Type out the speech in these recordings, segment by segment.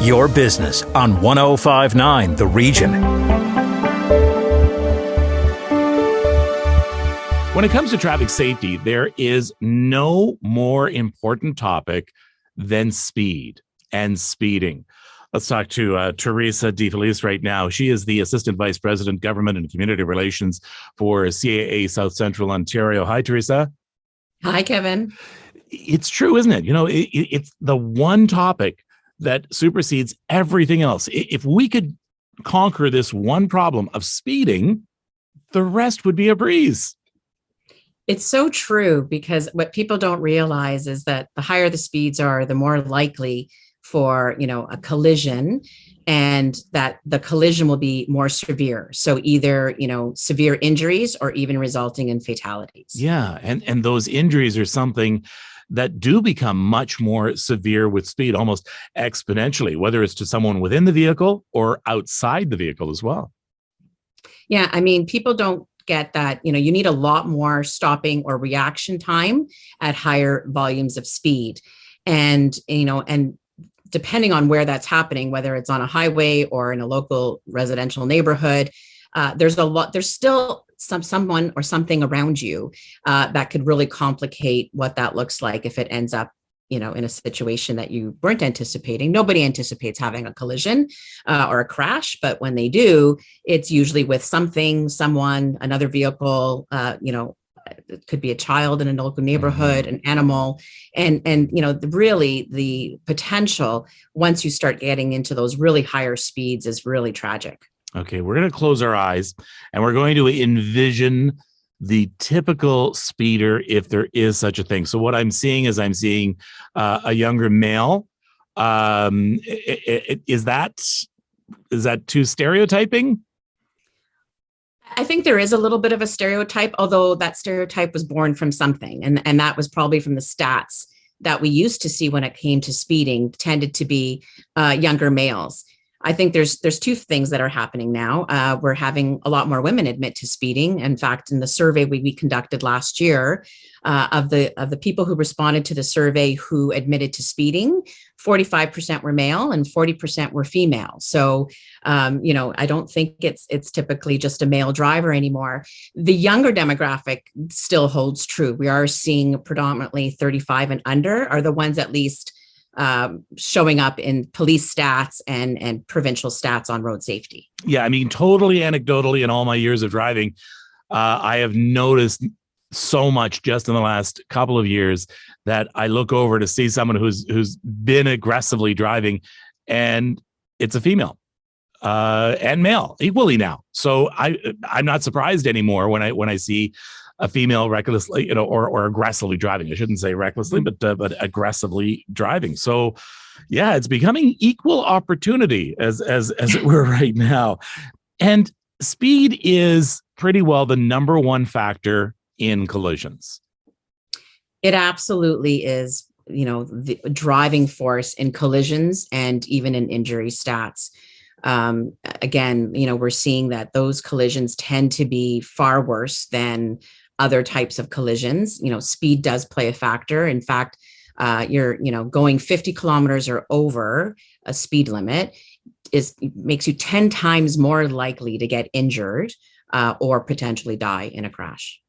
your business on 105.9 The Region. When it comes to traffic safety, there is no more important topic than speed and speeding. Let's talk to Teresa Felice right now. She is the Assistant Vice President, Government and Community Relations for CAA South Central Ontario. Hi, Teresa. Hi, Kevin. It's true, isn't it? You know, it's the one topic that supersedes everything else. If we could conquer this one problem of speeding, the rest would be a breeze. It's so true, because what people don't realize is that the higher the speeds are, the more likely for, a collision, and that the collision will be more severe. So either, severe injuries or even resulting in fatalities. Yeah. And those injuries are something that do become much more severe with speed, almost exponentially, whether it's to someone within the vehicle or outside the vehicle as well. Yeah. I mean, people don't get that, you need a lot more stopping or reaction time at higher volumes of speed. And depending on where that's happening, whether it's on a highway or in a local residential neighborhood, there's still someone or something around you that could really complicate what that looks like if it ends up, in a situation that you weren't anticipating. Nobody anticipates having a collision or a crash, but when they do, it's usually with someone, another vehicle, it could be a child in a local neighborhood, an animal, and really the potential once you start getting into those really higher speeds is really tragic. Okay, we're going to close our eyes and we're going to envision the typical speeder, if there is such a thing. So what I'm seeing is a younger male. Is that too stereotyping? I think there is a little bit of a stereotype, although that stereotype was born from something. And that was probably from the stats that we used to see when it came to speeding tended to be younger males. I think there's two things that are happening now. We're having a lot more women admit to speeding. In fact, in the survey we conducted last year, of the people who responded to the survey who admitted to speeding, 45% were male and 40% were female. So, I don't think it's typically just a male driver anymore. The younger demographic still holds true. We are seeing predominantly 35 and under are the ones at least showing up in police stats and provincial stats on road safety. Yeah, I mean, totally anecdotally, in all my years of driving, I have noticed so much just in the last couple of years that I look over to see someone who's been aggressively driving, and it's a female and male equally now. So I'm not surprised anymore when I see a female recklessly, or aggressively driving. I shouldn't say recklessly, but aggressively driving. So, yeah, it's becoming equal opportunity as it were right now. And speed is pretty well the number one factor in collisions. It absolutely is, the driving force in collisions and even in injury stats. Again, we're seeing that those collisions tend to be far worse than other types of collisions. Speed does play a factor. In fact, you're, going 50 kilometers or over a speed limit makes you 10 times more likely to get injured or potentially die in a crash.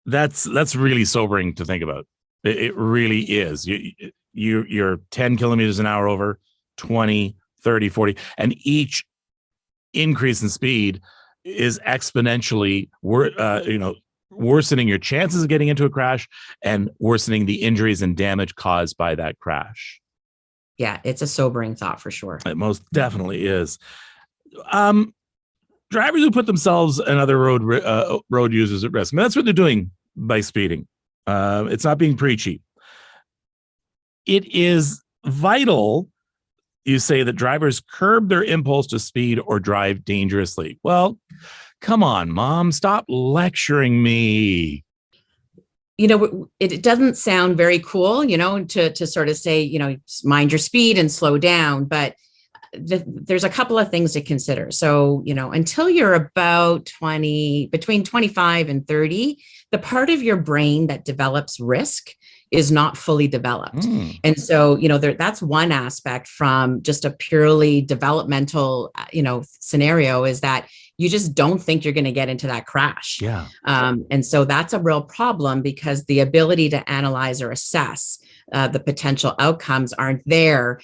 That's really sobering to think about. It really is. You're 10 kilometers an hour over, 20, 30, 40, and each increase in speed is exponentially worsening your chances of getting into a crash and worsening the injuries and damage caused by that crash. Yeah, it's a sobering thought for sure. It most definitely is. Drivers who put themselves and other road users at risk, I mean, that's what they're doing by speeding. It's not being preachy. It is vital, you say, that drivers curb their impulse to speed or drive dangerously. Well, come on, Mom, stop lecturing me. It doesn't sound very cool, to sort of say, mind your speed and slow down. But there's a couple of things to consider. So, until you're about between 25 and 30, the part of your brain that develops risk is not fully developed. And so, that's one aspect from just a purely developmental, scenario, is that you just don't think you're going to get into that crash. Yeah. And so that's a real problem, because the ability to analyze or assess the potential outcomes aren't there.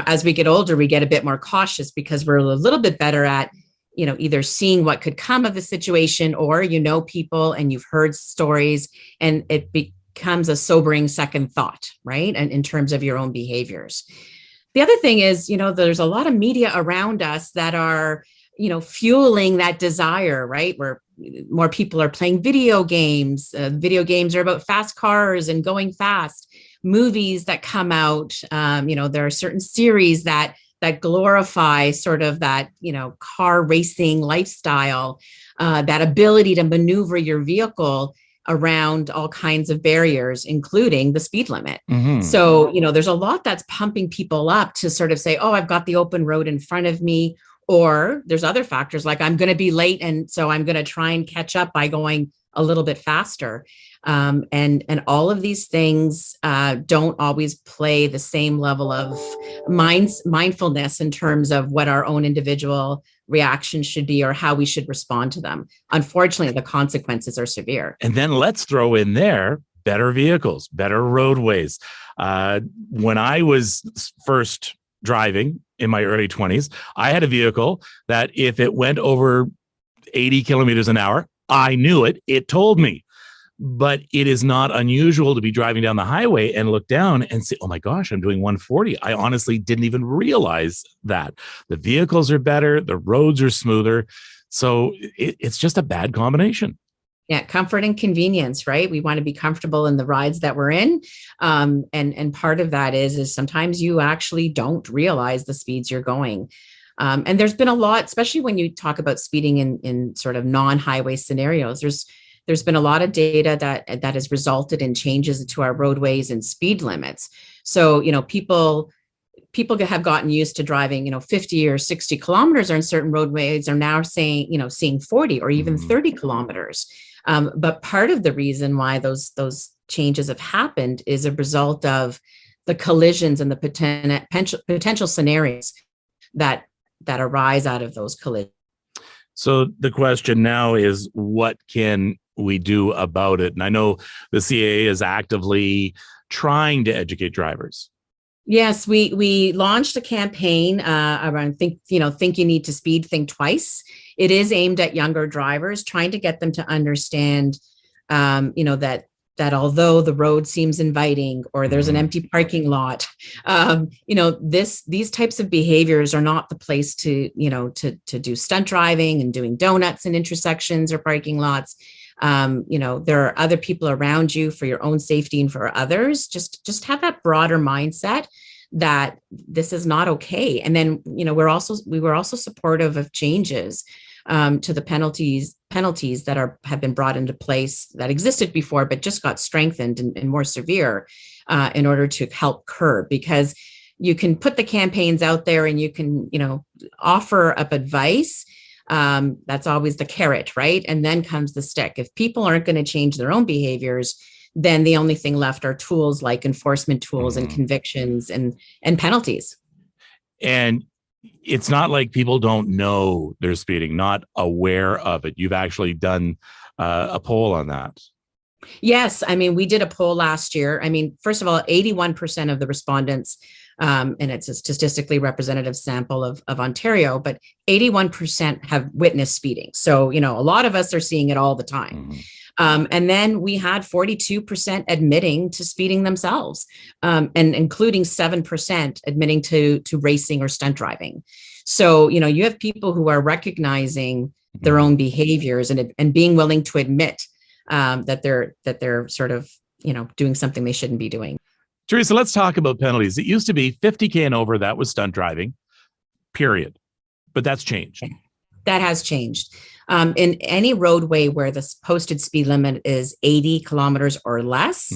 As we get older, we get a bit more cautious because we're a little bit better at, either seeing what could come of the situation, or, people and you've heard stories, and it becomes a sobering second thought, right? And in terms of your own behaviors. The other thing is, there's a lot of media around us that are, fueling that desire, right? Where more people are playing video games. Video games are about fast cars and going fast. Movies that come out, there are certain series that glorify sort of that, car racing lifestyle, that ability to maneuver your vehicle around all kinds of barriers, including the speed limit. So, there's a lot that's pumping people up to sort of say, oh, I've got the open road in front of me. Or there's other factors like I'm going to be late, and so I'm going to try and catch up by going a little bit faster. And all of these things don't always play the same level of mindfulness in terms of what our own individual reaction should be or how we should respond to them. Unfortunately, the consequences are severe. And then let's throw in there better vehicles, better roadways. When I was first driving in my early 20s, I had a vehicle that if it went over 80 kilometers an hour, I knew it. It told me. But it is not unusual to be driving down the highway and look down and say, oh my gosh, I'm doing 140. I honestly didn't even realize that. The vehicles are better. The roads are smoother. So it's just a bad combination. Yeah, comfort and convenience, right? We want to be comfortable in the rides that we're in. And part of that is sometimes you actually don't realize the speeds you're going. And there's been a lot, especially when you talk about speeding in sort of non-highway scenarios, there's been a lot of data that has resulted in changes to our roadways and speed limits. So, people have gotten used to driving, 50 or 60 kilometers on certain roadways are now seeing 40 or even 30 kilometers. But part of the reason why those changes have happened is a result of the collisions and the potential scenarios that arise out of those collisions. So the question now is, what can we do about it? And I know the CAA is actively trying to educate drivers. Yes, we launched a campaign around think you need to speed, think twice. It is aimed at younger drivers, trying to get them to understand, that although the road seems inviting or there's an empty parking lot, these types of behaviors are not the place to do stunt driving and doing donuts in intersections or parking lots. There are other people around you for your own safety and for others. Just have that broader mindset that this is not okay. And then, we were also supportive of changes to the penalties that have been brought into place that existed before, but just got strengthened and more severe in order to help curb, because you can put the campaigns out there and you can, offer up advice. That's always the carrot, right? And then comes the stick. If people aren't going to change their own behaviors, then the only thing left are tools like enforcement tools and convictions and penalties. And it's not like people don't know they're speeding, not aware of it. You've actually done a poll on that. Yes. I mean, we did a poll last year. I mean, first of all, 81% of the respondents, and it's a statistically representative sample of Ontario, but 81% have witnessed speeding. So, a lot of us are seeing it all the time. And then we had 42% admitting to speeding themselves, and including 7% admitting to racing or stunt driving. So, you have people who are recognizing their own behaviors and being willing to admit that they're sort of, doing something they shouldn't be doing. Teresa, let's talk about penalties. It used to be 50K and over, that was stunt driving, period. But that's changed. That has changed. In any roadway where the posted speed limit is 80 kilometers or less,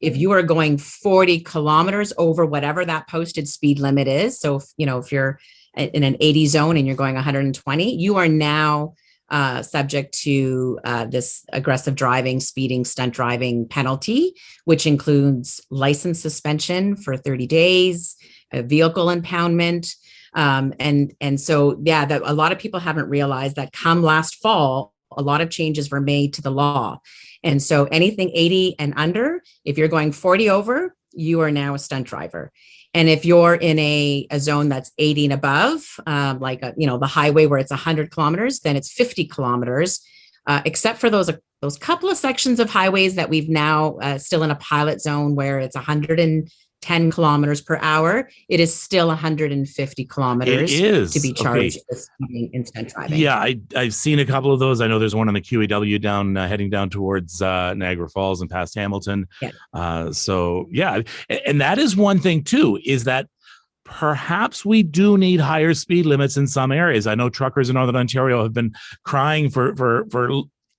if you are going 40 kilometers over whatever that posted speed limit is, so if you're in an 80 zone and you're going 120, you are now subject to this aggressive driving, speeding, stunt driving penalty, which includes license suspension for 30 days, a vehicle impoundment. And so, yeah, that a lot of people haven't realized that come last fall, a lot of changes were made to the law. And so anything 80 and under, if you're going 40 over, you are now a stunt driver. And if you're in a zone that's 80 and above, like the highway where it's 100 kilometers, then it's 50 kilometers, except for those couple of sections of highways that we've now still in a pilot zone where it's 110 kilometers per hour. It is still 150 kilometers to be charged with speeding and stunt driving. Yeah, I've seen a couple of those. I know there's one on the QEW down heading down towards Niagara Falls and past Hamilton. Yeah. So yeah, and that is one thing too, is that perhaps we do need higher speed limits in some areas. I know truckers in Northern Ontario have been crying for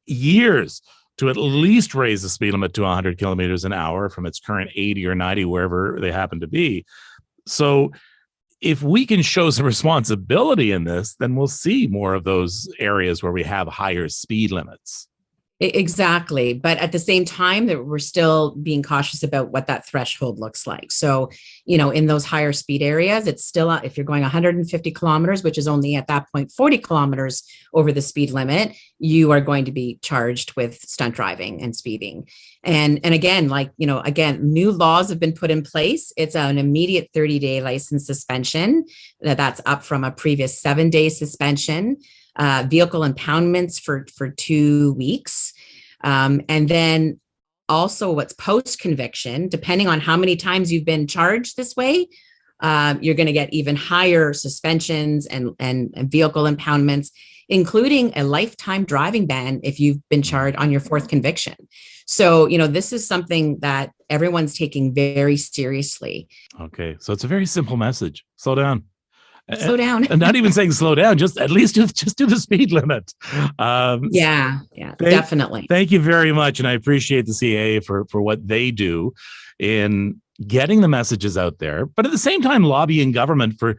years to at least raise the speed limit to 100 kilometers an hour from its current 80 or 90, wherever they happen to be. So if we can show some responsibility in this, then we'll see more of those areas where we have higher speed limits. Exactly. But at the same time, that we're still being cautious about what that threshold looks like. So, in those higher speed areas, it's still, if you're going 150 kilometers, which is only at that point 40 kilometers over the speed limit, you are going to be charged with stunt driving and speeding. And again, new laws have been put in place. It's an immediate 30-day license suspension. That's up from a previous 7-day suspension. Vehicle impoundments for 2 weeks. And then also what's post-conviction, depending on how many times you've been charged this way, you're going to get even higher suspensions and vehicle impoundments, including a lifetime driving ban if you've been charged on your 4th conviction. So, this is something that everyone's taking very seriously. Okay. So it's a very simple message. Slow down. Slow down. And not even saying slow down, just at least just do the speed limit. Yeah, definitely. Thank you very much. And I appreciate the CAA for what they do in getting the messages out there, but at the same time, lobbying government for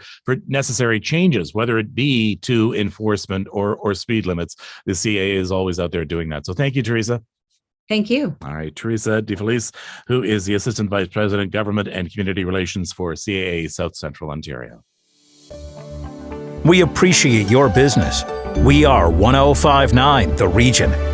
necessary changes, whether it be to enforcement or speed limits. The CAA is always out there doing that. So thank you, Teresa. Thank you. All right. Teresa de Felice, who is the Assistant Vice President, Government and Community Relations for CAA South Central Ontario. We appreciate your business. We are 1059 The Region.